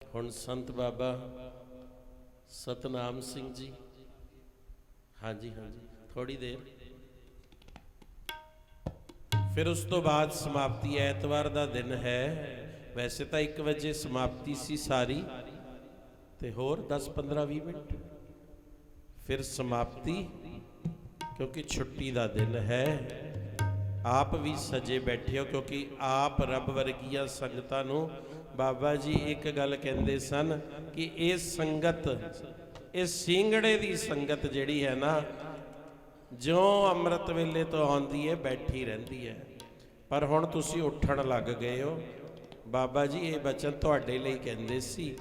ਹੁਣ ਸੰਤ ਬਾਬਾ ਸਤਨਾਮ ਸਿੰਘ ਜੀ, ਹਾਂਜੀ ਹਾਂਜੀ, ਥੋੜੀ ਦੇਰ ਫਿਰ ਉਸ ਤੋਂ ਬਾਅਦ ਸਮਾਪਤੀ। ਐਤਵਾਰ ਦਾ ਦਿਨ ਹੈ, ਵੈਸੇ ਤਾਂ 1 ਵਜੇ ਸਮਾਪਤੀ ਸੀ ਸਾਰੀ, ਤੇ ਹੋਰ 10-15-20 ਮਿੰਟ ਫਿਰ ਸਮਾਪਤੀ, ਕਿਉਂਕਿ ਛੁੱਟੀ ਦਾ ਦਿਨ ਹੈ। ਆਪ ਵੀ ਸਜੇ ਬੈਠੇ ਹੋ, ਕਿਉਂਕਿ ਆਪ ਰੱਬ ਵਰਗੀਆਂ ਸੰਗਤਾਂ ਨੂੰ ਬਾਬਾ ਜੀ ਇੱਕ ਗੱਲ ਕਹਿੰਦੇ ਸਨ ਕਿ ਇਹ ਸੰਗਤ, ਇਹ ਸਿੰਘੜੇ ਦੀ ਸੰਗਤ ਜਿਹੜੀ ਹੈ ਨਾ, ਜਿਉਂ ਅੰਮ੍ਰਿਤ ਵੇਲੇ ਤੋਂ ਆਉਂਦੀ ਹੈ ਬੈਠੀ ਰਹਿੰਦੀ ਹੈ। ਪਰ ਹੁਣ ਤੁਸੀਂ ਉੱਠਣ ਲੱਗ ਗਏ ਹੋ। ਬਾਬਾ ਜੀ ਇਹ ਬਚਨ ਤੁਹਾਡੇ ਲਈ ਕਹਿੰਦੇ ਸੀ।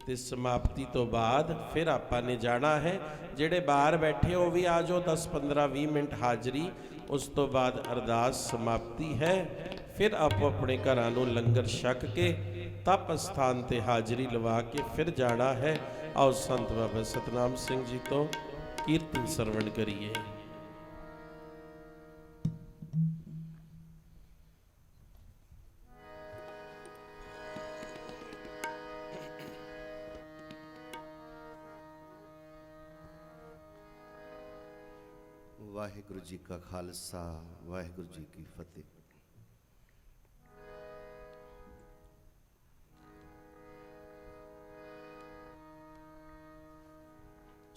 ਤੇ ਸਮਾਪਤੀ ਤੋਂ ਬਾਅਦ ਫਿਰ ਆਪਾਂ ਨੇ ਜਾਣਾ ਹੈ। ਜਿਹੜੇ ਬਾਹਰ ਬੈਠੇ ਉਹ ਵੀ ਆ ਜਾਓ, 10-15-20 ਮਿੰਟ ਹਾਜ਼ਰੀ। ਉਸ ਤੋਂ ਬਾਅਦ ਅਰਦਾਸ ਸਮਾਪਤੀ ਹੈ। ਫਿਰ ਆਪੋ ਆਪਣੇ ਘਰਾਂ ਨੂੰ ਲੰਗਰ ਛਕ ਕੇ ਤਪ ਸਥਾਨ ਤੇ ਹਾਜ਼ਰੀ ਲਵਾ ਕੇ ਫਿਰ ਜਾਣਾ ਹੈ। ਆਓ ਸੰਤ ਬਾਬਾ ਸਤਨਾਮ ਸਿੰਘ ਜੀ ਤੋਂ ਕੀਰਤਨ ਸਰਵਣ ਕਰੀਏ। ਵਾਹਿਗੁਰੂ ਜੀ ਕਾ ਖਾਲਸਾ, ਵਾਹਿਗੁਰੂ ਜੀ ਕੀ ਫਤਿਹ।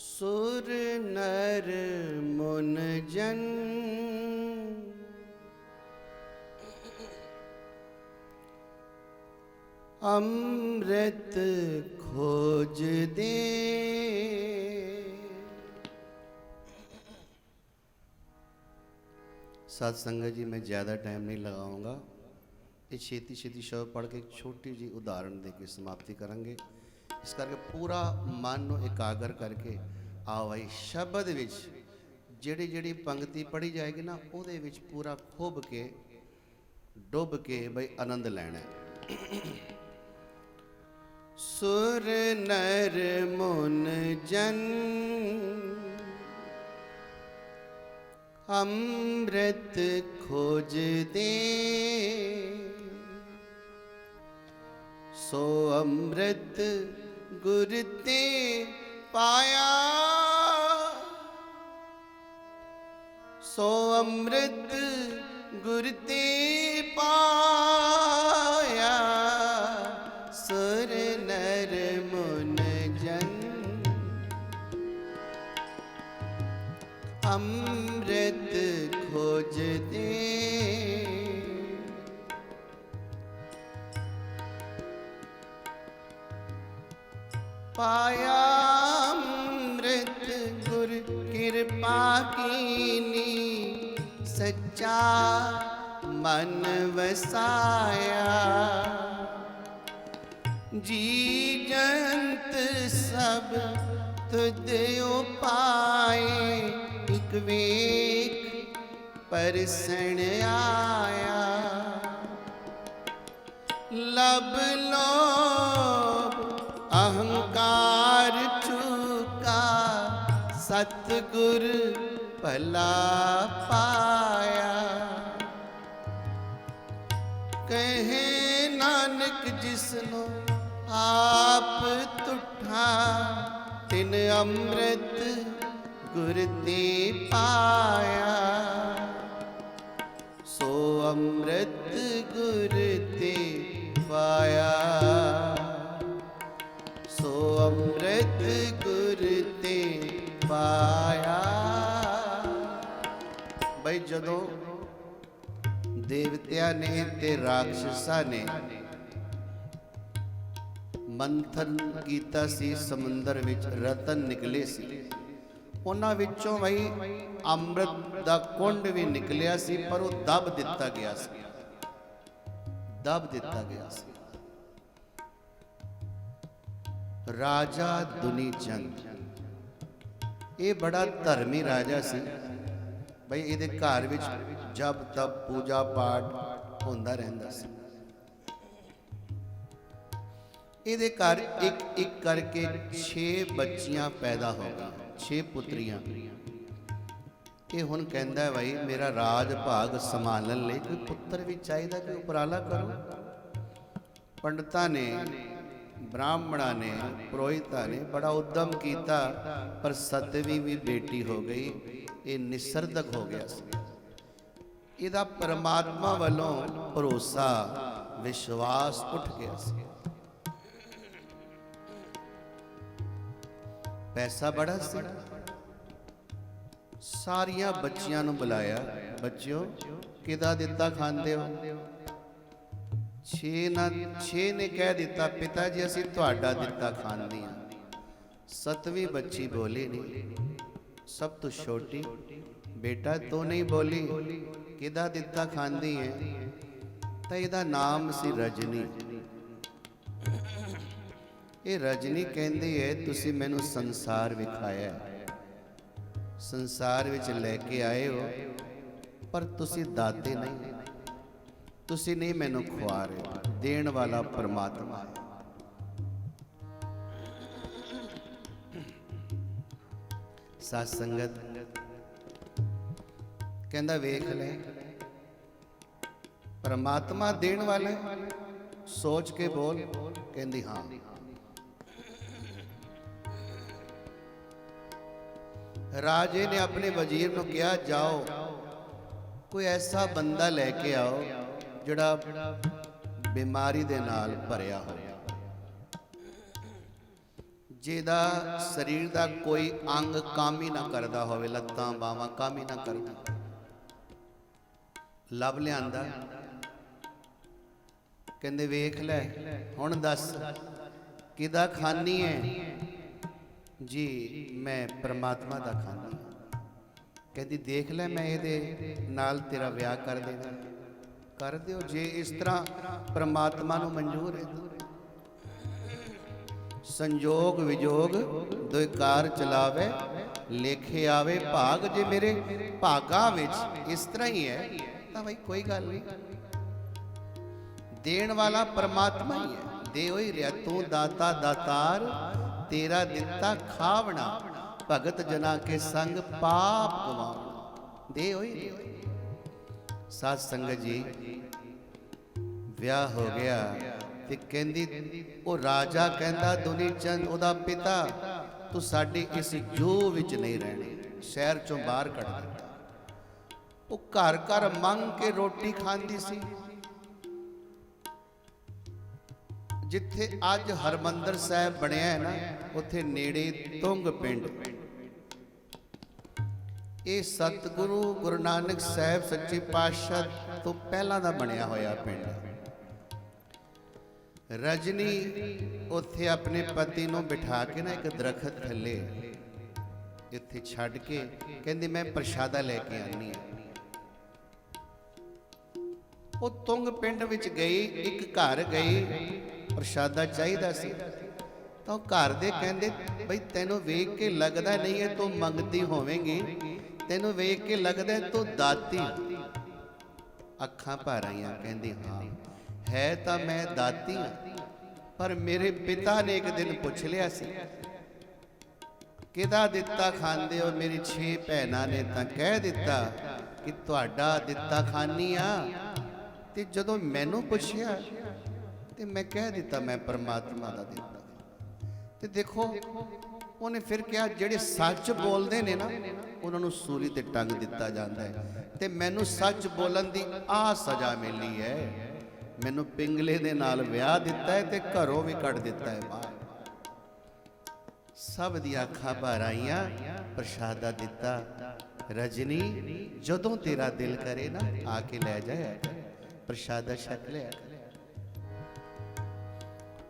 ਸੁਰ ਨਰ ਮੁਨ ਜਨ ਅੰਮ੍ਰਿਤ ਖੋਜਦੇ, साध संगत जी मैं ज़्यादा टाइम नहीं लगाऊंगा। ये छेती छेती शब्द पढ़ के एक छोटी जी उदाहरण दे के समाप्ति करेंगे। इस करके पूरा मन को एकाग्र करके आओ भाई शब्द विच जिहड़ी जिहड़ी पंक्ति पढ़ी जाएगी ना, उहदे विच पूरा खुब के डुब के बई आनंद लैना है। सुर नर मुन जन अमृत खोज दे, सो अमृत गुर ते पाया, सो अमृत गुर ते पाया। सुर नर मुन जन अमृत खोज दे, पाया अमृत गुर कृपा कीनी, सच्चा मन वसाया। जी जंत सब तुद उपाए, एक वेक परसण आया। लब लोभ अहंकार चूका, सतगुर भला पाया। कहे नानक जिसनो आप तुठा, तिन अमृत गुर ते पाया। सो अमृत गुर ते पाया, सो अमृत गुर ते पाया। भाई जदों देवतिया ने ते राक्षसा ने मंथन कीता सी, समुंदर विच रतन निकले सी, उन्हां विचों भाई अमृत दा कुंड भी निकलिया सी, पर वो दब दिता गया सी, दब दिता गया सी। राजा दुनी चंद ये बड़ा धर्मी राजा सी भाई। इहदे घर विच जब तब पूजा पाठ होंदा रहिंदा सी। इहदे घर एक एक करके 6 बच्चियां पैदा हो गई, 6 पुत्रियां। ये हुण कहंदा है भाई मेरा राज भाग संभालण लई कोई पुत्र भी चाहिए, कोई उपराला करो। पंडितां ने ब्राह्मणा ने पुरोहिता ने बड़ा उद्यम किया, पर सतवीं भी बेटी हो गई। ये निसरदक हो गया सी। इहदा परमात्मा वालों भरोसा विश्वास उठ गया सी। पैसा बड़ा सी। सारिया बच्चियां नूं बुलाया, बच्चियों किदा दिता खांदे हो? छे ने कह दिता, पिता जी असीं तुहाडा दिता खांदी हां। सतवीं बच्ची बोली नहीं, सब तो छोटी, बेटा तू नहीं बोली, किदा दिता खांदी है? तो इहदा नाम सी रजनी। ये रजनी कहती है तुसी मैनू संसार विखाया, संसार विच लैके आए हो, पर तुसी दाते नहीं, तुसी नहीं मैनू खुआ रहे हो। देण वाला परमात्मा है। साध संगत कहंदा वेख ले, परमात्मा देण वाला है, सोच के बोल। कहंदी हाँ। राजे ने अपने वजीर को कहा, जाओ कोई ऐसा बंदा लैके आओ जिहड़ा बीमारी दे नाल भरिया हो, जिहदा शरीर दा कोई अंग काम ही ना करदा होवे, लत्तां बावां काम ही ना करदा। लभ लिआंदा। कहंदे वेख लै हुण दस किदा खानी है? जी मैं परमात्मा दा खानी। कहती देख लै मैं ये नाल तेरा विआह कर देना। कर दिओ जे इस तरह परमात्मा नूं मंजूर है। संजोग विजोग दुकार चलावे, लेखे आवे भाग। जे मेरे भागा विच इस तरह ही है तो भाई कोई गल नहीं। देण वाला परमात्मा ही है। दे ही रहा तू दाता दातार, तेरा दिता खावना, भगत जना के संग पाप गवावना। दे होई। साध संगत जी विआह हो गया ते कहंदी ओ राजा कहंदा दुनी चंद ओदा पिता, तू साडी इस जू विच नहीं रहनी, शहर चों बाहर कढ दिता। ओ घर घर मंग के रोटी खांदी सी। जिथे अज हरमंदर साहब बनया है ना, उथे नेड़े तुंग पिंड, ये सतगुरु गुरु नानक साहब सच्चे पातशाह तो पहला दा बनया होया पिंड। रजनी उथे अपने पति नूं बिठा के ना एक दरखत थले इत्थे छड्ड के कहंदी मैं प्रशादा लेके आनी है। वो तुंग पिंड विच गई, एक घर गई, प्रशादा चाहिदा सी। तो घर दे कहंदे बई तैनू वेख के लगदा नहीं है तू मंगती होवेंगी, तैनू वेख के लगदा है तू दाती। अखां भर आईयां। कहंदी हाँ है तो मैं दाती हाँ, पर मेरे पिता ने एक दिन पुछ लिया सी किदा दिता खांदे हो? मेरी 6 भैनां ने तां कह दिता कि तुहाडा दिता खानी आ। ते जदों मैनू पुछया ते मैं कह दिता मैं परमात्मा दा दिता। ते देखो उन्हें फिर क्या, जेड़े सच बोलते ने ना उन्होंने सूली ते टंग दिता जाता है। ते मैनू सच बोलन दी आ सजा मिली है। मैनू पिंगले दे नाल विआह दिता है ते घरों भी कढ़ दिता है बाहर। सब दी अखां भर आईयां, प्रशादा दिता। रजनी जदों तेरा दिल करे ना आके लै जाया, प्रशादा छक लिया।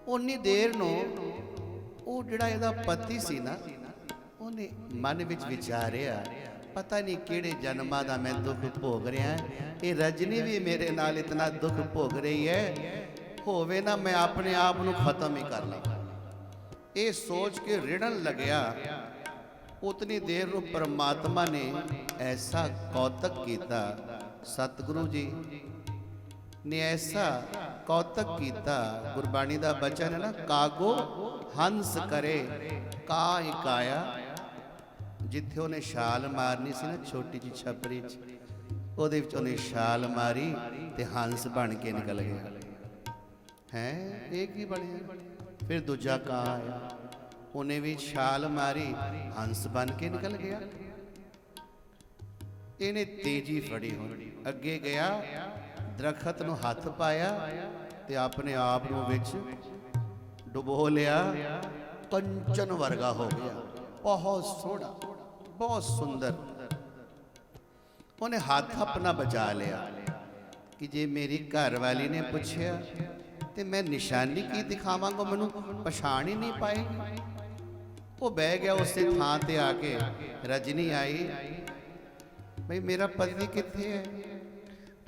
उन्नी देर नूं ਉਹ ਜਿਹੜਾ ਇਹਦਾ ਪਤੀ ਸੀ ਨਾ, ਉਹਨੇ ਮਨ ਵਿੱਚ ਵਿਚਾਰਿਆ ਪਤਾ ਨਹੀਂ ਕਿਹੜੇ ਜਨਮਾਂ ਦਾ ਮੈਂ ਦੁੱਖ ਭੋਗ ਰਿਹਾ। ਇਹ ਰਜਨੀ ਵੀ ਮੇਰੇ ਨਾਲ ਇਤਨਾ ਦੁੱਖ ਭੋਗ ਰਹੀ ਹੈ, ਹੋਵੇ ਨਾ ਮੈਂ ਆਪਣੇ ਆਪ ਨੂੰ ਖਤਮ ਹੀ ਕਰ ਲਾਂ। ਇਹ ਸੋਚ ਕੇ ਰਿੜਨ ਲੱਗਿਆ। ਉਤਨੀ ਦੇਰ ਨੂੰ ਪਰਮਾਤਮਾ ਨੇ ਐਸਾ ਕੌਤਕ ਕੀਤਾ, ਸਤਿਗੁਰੂ ਜੀ ने ऐसा कौतक किया। गुरबाणी का बचन है ना, कागो हंस करे काहि काया। जिथे उन्हें छाल मारनी सी ना छोटी जी छपरी ਉਹਦੇ ਵਿੱਚ ਉਹਨੇ ਛਾਲ ਮਾਰੀ ਤੇ ਹੰਸ ਬਣ ਕੇ ਨਿਕਲ ਗਿਆ। है ये की बनया? फिर दूजा ਕਾਂ आया, उन्हें भी छाल मारी, हंस बन के निकल गया। इन्हें तेजी फड़ी, हुई अगे गया, दरखत नूं हथ पाया ते अपने आप नूं विच डुबो लिया, कंचन वर्गा हो गया। बहुत सोहना, बहुत सुंदर। उन्हें हाथ अपना बचा लिया कि जे मेरी घरवाली ने पूछया तो मैं निशानी की दिखावांगा, मैनू पछाण ही नहीं पाएगी। वो बह गया उस थां ते आके। रजनी आई, भाई मेरा पति कित्थे है?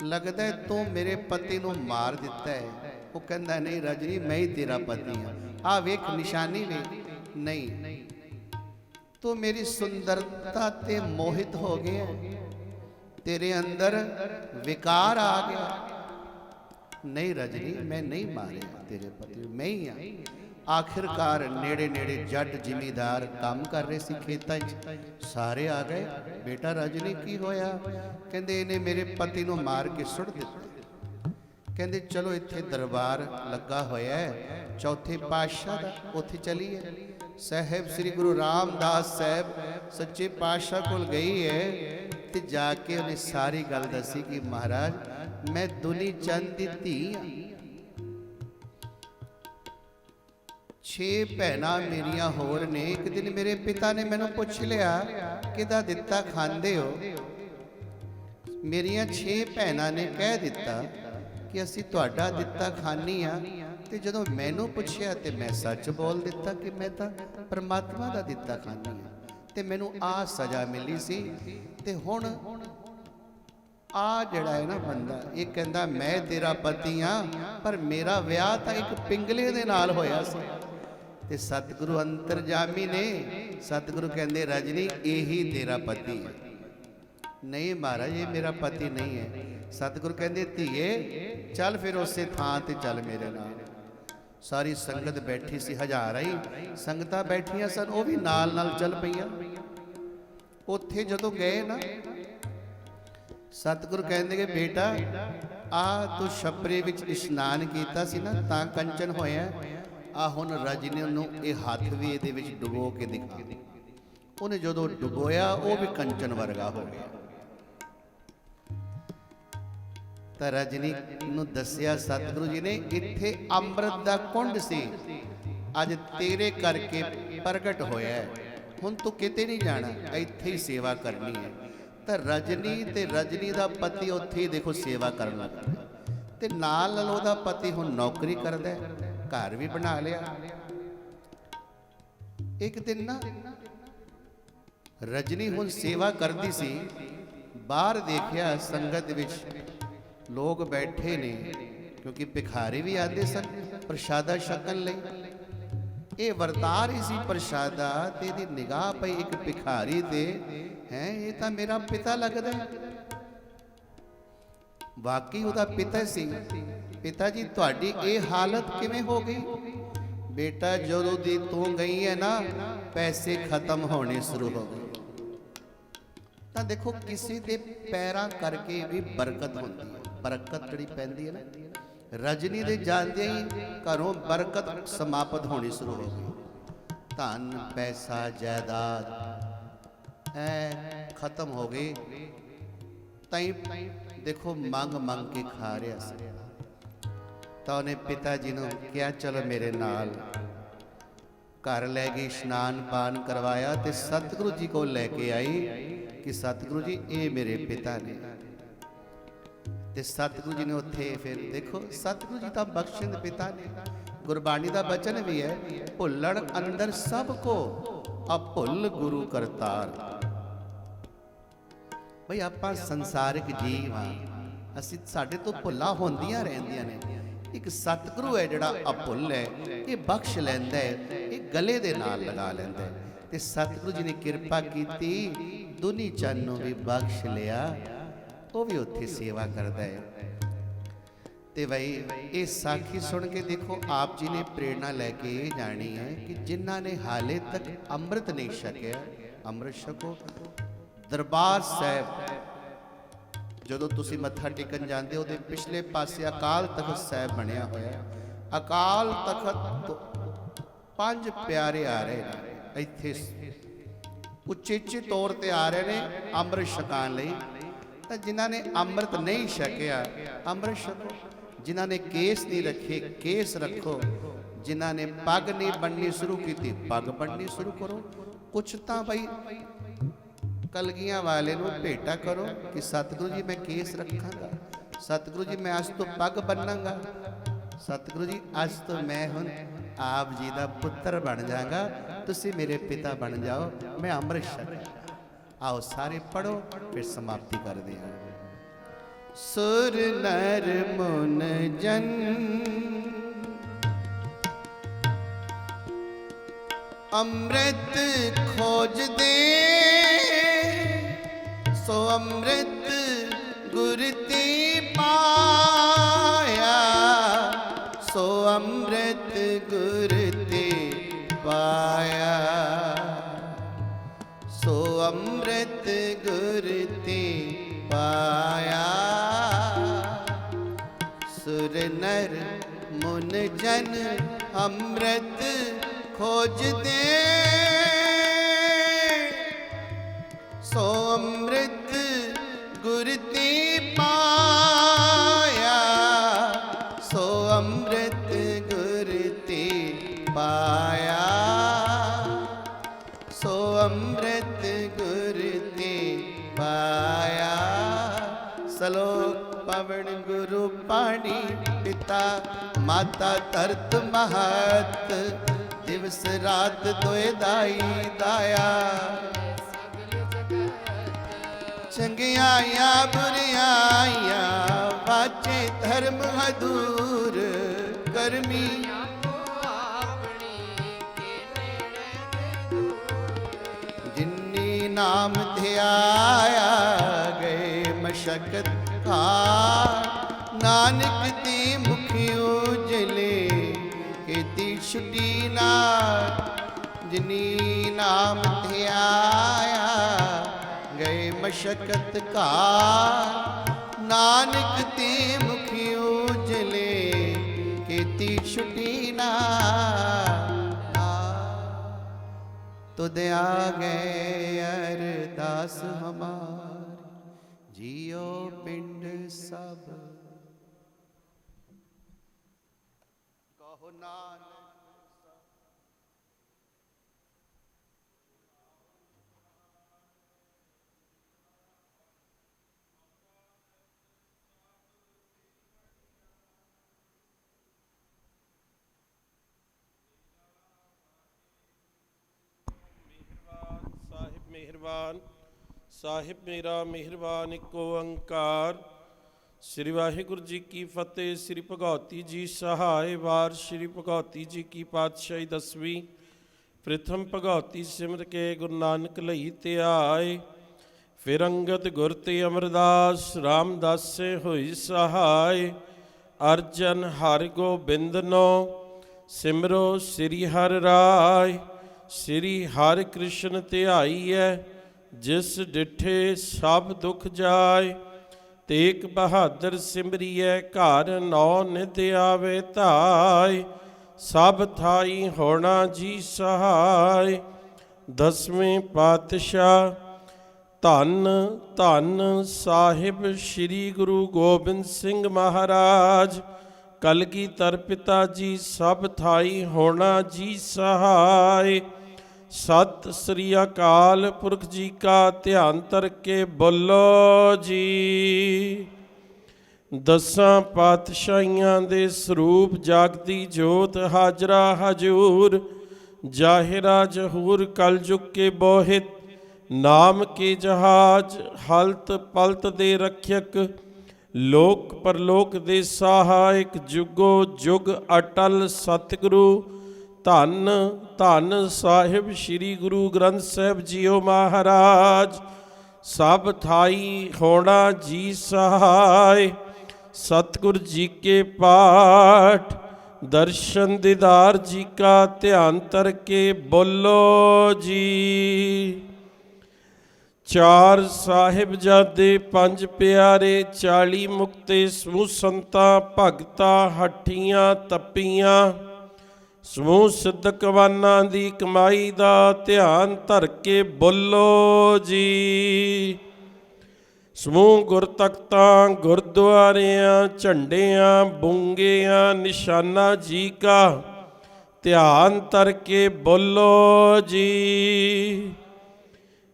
लगता है तू मेरे पति नू मार दिता है। वो कहता नहीं रजनी, मैं ही तेरा पति हाँ। आ वेख निशानी वे। नहीं, तो मेरी सुंदरता ते मोहित हो गया, तेरे अंदर विकार आ गया। नहीं रजनी, मैं नहीं मारे तेरे पति, मैं ही हाँ। आखिरकार नेड़े नेड़े जट जिमीदार काम कर रहे सी खेतां च, सारे आ गए। बेटा रजनी की होया? कहंदे इन्हें मेरे पति नूं मार के सुट दिता। कहंदे चलो इत्थे दरबार लगा होया है चौथे पातशाह दा, उत्थे चलीए। साहिब श्री गुरु रामदास साहब सच्चे पातशाह कोल गई है ते जाके उन्हें सारी गल दसी कि महाराज मैं दुनी चंद दी धी हाँ, 6 भैनां मेरिया होर ने। एक दिन मेरे पिता ने मैनू पुछ लिया किदा दिता खांदे हो? मेरिया 6 भैनां ने कह दिता कि असी तुहाडा दिता खानी हाँ। ते जदों मैनू पुछया ते मैं सच बोल दिता कि मैं तां परमात्मा दा दिता खानी हाँ, ते मैनू आ सजा मिली सी। ते हुण आ जिहड़ा है ना बंदा, ये कहंदा मैं तेरा पति हाँ, पर मेरा विआह तां एक पिंगले दे नाल होया सी। ते सतगुरु अंतरजामी ने, सतगुरु कहंदे रजनी यही तेरा पति है। नहीं महाराज ये मेरा पति नहीं है। सतगुरु कहंदे धीए चल फिर उसे थां ते चल मेरे नाल। सारी संगत बैठी सी, हज़ारां ही संगतां बैठियां सन, वो भी नाल नाल चल पईयां। उत्थे जदों गए ना, सतगुरु कहंदे कि बेटा आ तू छपरे विच इशनान कीता सी ना तां कंचन होया, आ हुण रजनी नूं ये हथ भी इहदे विच डुबो के दिखा। उन्हें जदों डुबोया वो भी कंचन वर्गा हो गया। तो रजनी नूं दस्सिया सतगुरु जी ने इत्थे अमृत दा कुंड सी, अज तेरे करके प्रगट होया है, हुण तू किते नहीं जाना, इत्थे ही सेवा करनी है। तो रजनी ते रजनी दा पति उत्थे ही देखो सेवा करन लग पिया, ते नाल नाल ओहदा पति हुण नौकरी करदा है, घर भी बना लिया। एक दिन ना रजनी हुण सेवा करदी सी, बाहर देखिया संगत विच लोग बैठे ने, क्योंकि भिखारी भी आते सन प्रशादा छकन लई। ये वरतार ही सी प्रशादा, ते दी निगाह पई एक भिखारी ते है, ये तां मेरा पिता लगदा है। वाकई उहदा पिता सी। पिता जी तुहाडी ये हालत किवें हो गई? बेटा जदों दी तू गई है ना पैसे खत्म होने शुरू हो गए। तो देखो किसी दे पैरां करके भी बरकत होती है, बरकत जिहड़ी पैंदी है ना, रजनी दे जांदे ही घरों बरकत समाप्त होनी शुरू हो गई। धन पैसा जायदाद खत्म हो गई। ताई देखो मंग मंग के खा रहा सी। तो उन्हें पिता जी ने क्या चलो मेरे नाल, घर लै गई, स्नान पान करवाया, तो सतगुरु जी को लैके आई कि सतगुरु जी ये मेरे पिता ने। ते सतगुरु जी ने उत्थे फिर देखो सतगुरु जी तो बख्शिंद पिता ने। गुरबाणी का बचन भी है, भुल्लण अंदर सबको अभुल गुरु करतार। भाई आपां संसारिक जीव हाँ, असीं साडे तो भुल्लां होंदियां रहिंदियां ने। एक सतगुरु है जिहड़ा अभुल है, ये बख्श लैंदा है, ये गले दे नाल लगा लैंदा है। ते सतगुरु जी ने किरपा कीती, दुनी चंद नूं भी बख्श लिया, वो भी उत्थे सेवा करता है। तो भाई ये साखी सुन के देखो आप जी ने प्रेरणा लैके ये जानी है कि जिन्हों ने हाले तक अमृत नहीं छकिया, अमृत छको। दरबार साहब जदों तुसी मत्था टेकन जाते हो, पिछले पासे अकाल तखत साहब बनया होया। अकाल तखत 5 ਪਿਆਰੇ ਆ ਰਹੇ ਨੇ ਇੱਥੇ ਉਚੇਚੇ ਤੌਰ ਤੇ ਆ ਰਹੇ ਨੇ ਅੰਮ੍ਰਿਤ ਛਕਾਉਣ ਲਈ। ਤਾਂ ਜਿਨ੍ਹਾਂ ਨੇ ਅੰਮ੍ਰਿਤ ਨਹੀਂ ਛਕਿਆ ਅੰਮ੍ਰਿਤ ਛਕੋ, ਜਿਨ੍ਹਾਂ ਨੇ ਕੇਸ ਨਹੀਂ ਰੱਖੇ ਕੇਸ ਰੱਖੋ, ਜਿਨ੍ਹਾਂ ਨੇ ਪੱਗ ਨਹੀਂ ਬੰਨਣੀ ਸ਼ੁਰੂ ਕੀਤੀ ਪੱਗ ਬੰਨਣੀ ਸ਼ੁਰੂ ਕਰੋ। ਕੁਛ ਤਾਂ ਬਈ ਕਲਗੀਆਂ ਵਾਲੇ ਨੂੰ ਭੇਟਾ ਕਰੋ ਕਿ ਸਤਿਗੁਰੂ ਜੀ ਮੈਂ ਕੇਸ ਰੱਖਾਂਗਾ, ਸਤਿਗੁਰੂ ਜੀ ਮੈਂ ਅੱਜ ਤੋਂ ਪੱਗ ਬੰਨਾਂਗਾ, ਸਤਿਗੁਰੂ ਜੀ ਅੱਜ ਤੋਂ ਮੈਂ ਹੁਣ ਆਪ ਜੀ ਦਾ ਪੁੱਤਰ ਬਣ ਜਾਗਾ, ਤੁਸੀਂ ਮੇਰੇ ਪਿਤਾ ਬਣ ਜਾਓ, ਮੈਂ ਅੰਮ੍ਰਿਤ ਛਕਾਂਗਾ। आओ सारे पढ़ो फिर समाप्ति कर दें। सुर नर मुन जन अमृत खोज दे, सो अमृत गुर ते पाया, सो अमृत गुर ते पाया, सो अमृत गुर ते पाया। सुर नर मुन जन अमृत खोज दे, सो अमृत गुर ते पाया, सो अमृत गुर ते पाया, सो अमृत गुर ते पाया। सलोक पवन गुरु पाणी पिता माता धरत महत, दिवस रात दोए दाई दाया। चंगियाया बुरियाया वाचे धर्म हदूर, कर्मी नाम ध्याया गए मशक्कत का, नानक ते मुखियो जले केती छुटी ना। जिनी नाम ध्याया गए मशक्कत का, नानक ते मुखियो जले केती छुटी ना। तुद आ गए अरदास हमारी, जियो पिंड सब कहो नानक। मेहरबान साहिब मेरा मेहरबान एक ओंकार। श्री वाहिगुरु जी की फतेह। श्री भगवती जी सहाय वार। श्री भगवती जी की पातशाही 10वीं। प्रथम भगवती सिमर के गुरु नानक लई ते आए, फिर अंगद गुर ते अमरदास रामदास से होई सहाय। अर्जन हर गोबिंद नो सिमरो श्री हर राय। श्री हरि कृष्ण ध्याईਐ, जिस डिठे सब दुख जाय। तेक बहादुर सिमरिए घर नौ निध आवे धाय। सब थाई होना जी सहाय। 10वें पातशाह धन धन साहिब श्री गुरु गोबिंद सिंह महाराज। कलगीधर पिता जी सब थाई होना जी सहाय। सत श्री अकाल पुरख जी का ध्यान धर के बोलो जी। 10 पातशाहियां दे स्वरूप जागती जोत हाजरा हजूर। जाहिरा जहूर कलयुग के बोहित, नाम के जहाज हलत पलत दे रक्षक। लोक परलोक दे सहायक, जुगो जुग अटल सतगुरु। धन धन साहिब श्री गुरु ग्रंथ साहिब जीओ महाराज। सब थाई होना जी सहाय। सतगुरु जी के पाठ दर्शन दीदार जी का ध्यान धर के बोलो जी। 4 साहिबजादे 5 प्यारे 40 मुक्ते समूह संतां भगतां हट्ठियां तप्पियां। ਸਮੂਹ ਸਿੱਧਕਵਾਨਾਂ ਦੀ ਕਮਾਈ ਦਾ ਧਿਆਨ ਧਰ ਕੇ ਬੋਲੋ ਜੀ। ਸਮੂਹ ਗੁਰਤਖਤਾਂ, ਗੁਰਦੁਆਰਿਆਂ, ਝੰਡਿਆਂ, ਬੁੰਗਿਆਂ, ਨਿਸ਼ਾਨਾ ਜੀ ਕਾ ਧਿਆਨ ਧਰ ਕੇ ਬੋਲੋ ਜੀ।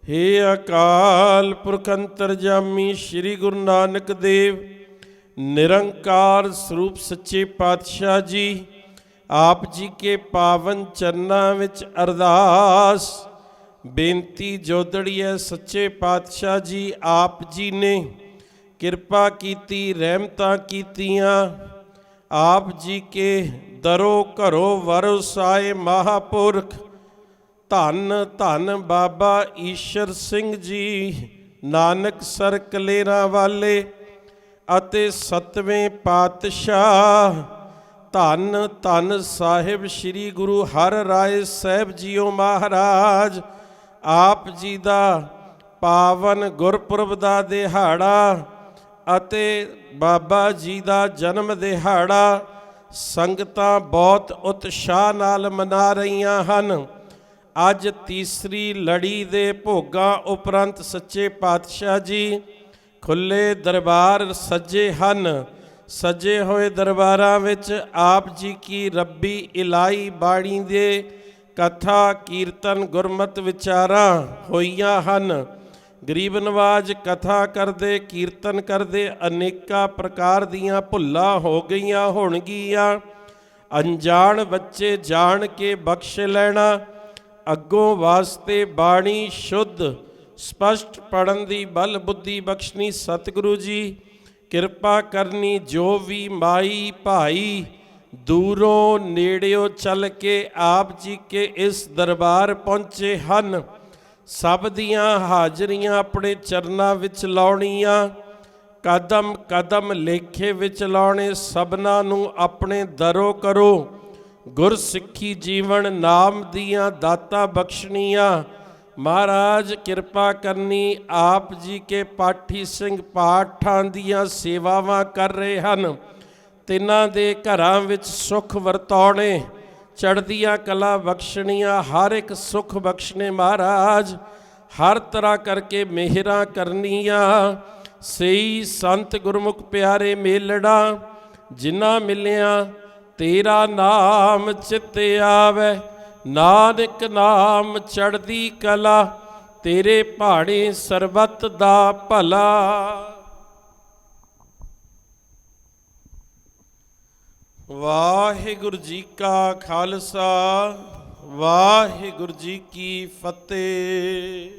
ਹੇ ਅਕਾਲ ਪੁਰਖ ਅੰਤਰਜਾਮੀ ਸ੍ਰੀ ਗੁਰੂ ਨਾਨਕ ਦੇਵ ਨਿਰੰਕਾਰ ਸਰੂਪ ਸੱਚੇ ਪਾਤਸ਼ਾਹ ਜੀ, ਆਪ ਜੀ ਕੇ ਪਾਵਨ ਚਰਨਾਂ ਵਿੱਚ ਅਰਦਾਸ ਬੇਨਤੀ ਜੋਦੜੀਏ। ਸੱਚੇ ਪਾਤਸ਼ਾਹ ਜੀ, ਆਪ ਜੀ ਨੇ ਕਿਰਪਾ ਕੀਤੀ, ਰਹਿਮਤਾਂ ਕੀਤੀਆਂ। ਆਪ ਜੀ ਕੇ ਦਰੋ ਘਰੋ ਵਰਸਾਏ ਮਹਾਪੁਰਖ ਧੰਨ ਧੰਨ ਬਾਬਾ ਈਸ਼ਰ ਸਿੰਘ ਜੀ ਨਾਨਕਸਰ ਕਲੇਰਾਂ ਵਾਲੇ ਅਤੇ 7ਵੇਂ ਪਾਤਸ਼ਾਹ ਧੰਨ ਧੰਨ ਸਾਹਿਬ ਸ੍ਰੀ ਗੁਰੂ ਹਰਿ ਰਾਏ ਸਾਹਿਬ ਜੀਓ ਮਹਾਰਾਜ, ਆਪ ਜੀ ਦਾ ਪਾਵਨ ਗੁਰਪੁਰਬ ਦਾ ਦਿਹਾੜਾ ਅਤੇ ਬਾਬਾ ਜੀ ਦਾ ਜਨਮ ਦਿਹਾੜਾ ਸੰਗਤਾਂ ਬਹੁਤ ਉਤਸ਼ਾਹ ਨਾਲ ਮਨਾ ਰਹੀਆਂ ਹਨ। ਅੱਜ ਤੀਸਰੀ ਲੜੀ ਦੇ ਭੋਗਾਂ ਉਪਰੰਤ ਸੱਚੇ ਪਾਤਸ਼ਾਹ ਜੀ ਖੁੱਲੇ ਦਰਬਾਰ ਸੱਜੇ ਹਨ। ਸਜੇ ਹੋਏ ਦਰਬਾਰਾਂ ਵਿੱਚ ਆਪ ਜੀ ਕੀ ਰੱਬੀ ਇਲਾਹੀ ਬਾਣੀ ਦੇ ਕਥਾ ਕੀਰਤਨ ਗੁਰਮਤਿ ਵਿਚਾਰਾਂ ਹੋਈਆਂ ਹਨ। ਗਰੀਬ ਨਵਾਜ ਕਥਾ ਕਰਦੇ, ਕੀਰਤਨ ਕਰਦੇ ਅਨੇਕਾਂ ਪ੍ਰਕਾਰ ਦੀਆਂ ਭੁੱਲਾਂ ਹੋ ਗਈਆਂ ਹੋਣਗੀਆਂ। ਅਣਜਾਣ ਬੱਚੇ ਜਾਣ ਕੇ ਬਖਸ਼ ਲੈਣਾ। ਅੱਗੋਂ ਵਾਸਤੇ ਬਾਣੀ ਸ਼ੁੱਧ ਸਪਸ਼ਟ ਪੜਨ ਦੀ ਬਲ ਬੁੱਧੀ ਬਖਸ਼ਣੀ ਸਤਿਗੁਰੂ ਜੀ ਕਿਰਪਾ ਕਰਨੀ। ਜੋ ਵੀ ਮਾਈ ਭਾਈ ਦੂਰੋਂ ਨੇੜਿਓਂ ਚੱਲ ਕੇ ਆਪ ਜੀ ਕੇ ਇਸ ਦਰਬਾਰ ਪਹੁੰਚੇ ਹਨ, ਸਭ ਦੀਆਂ ਹਾਜ਼ਰੀਆਂ ਆਪਣੇ ਚਰਨਾਂ ਵਿੱਚ ਲਾਉਣੀਆਂ। ਕਦਮ ਕਦਮ ਲੇਖੇ ਵਿੱਚ ਲਾਉਣੇ। ਸਭਨਾਂ ਨੂੰ ਆਪਣੇ ਦਰੋ ਕਰੋ। ਗੁਰਸਿੱਖੀ ਜੀਵਨ ਨਾਮ ਦੀਆਂ ਦਾਤਾਂ ਬਖਸ਼ਣੀਆਂ। ਮਹਾਰਾਜ ਕਿਰਪਾ ਕਰਨੀ। ਆਪ ਜੀ ਕੇ ਪਾਠੀ ਸਿੰਘ ਪਾਠਾਂ ਦੀਆਂ ਸੇਵਾਵਾਂ ਕਰ ਰਹੇ ਹਨ, ਤਿੰਨਾਂ ਦੇ ਘਰਾਂ ਵਿੱਚ ਸੁੱਖ ਵਰਤਾਉਣੇ, ਚੜ੍ਹਦੀਆਂ ਕਲਾ ਬਖਸ਼ਣੀਆਂ। ਹਰ ਇੱਕ ਸੁੱਖ ਬਖਸ਼ਣੇ ਮਹਾਰਾਜ, ਹਰ ਤਰ੍ਹਾਂ ਕਰਕੇ ਮਿਹਰਾਂ ਕਰਨੀਆਂ। ਸਹੀ ਸੰਤ ਗੁਰਮੁਖ ਪਿਆਰੇ ਮੇਲੜਾ, ਜਿਨ੍ਹਾਂ ਮਿਲਿਆ ਤੇਰਾ ਨਾਮ ਚਿੱਤ ਆਵੇ। ਨਾਨਕ ਨਾਮ ਚੜ੍ਹਦੀ ਕਲਾ, ਤੇਰੇ ਭਾਣੇ ਸਰਬੱਤ ਦਾ ਭਲਾ। ਵਾਹਿਗੁਰੂ ਜੀ ਕਾ ਖਾਲਸਾ, ਵਾਹਿਗੁਰੂ ਜੀ ਕੀ ਫਤਿਹ।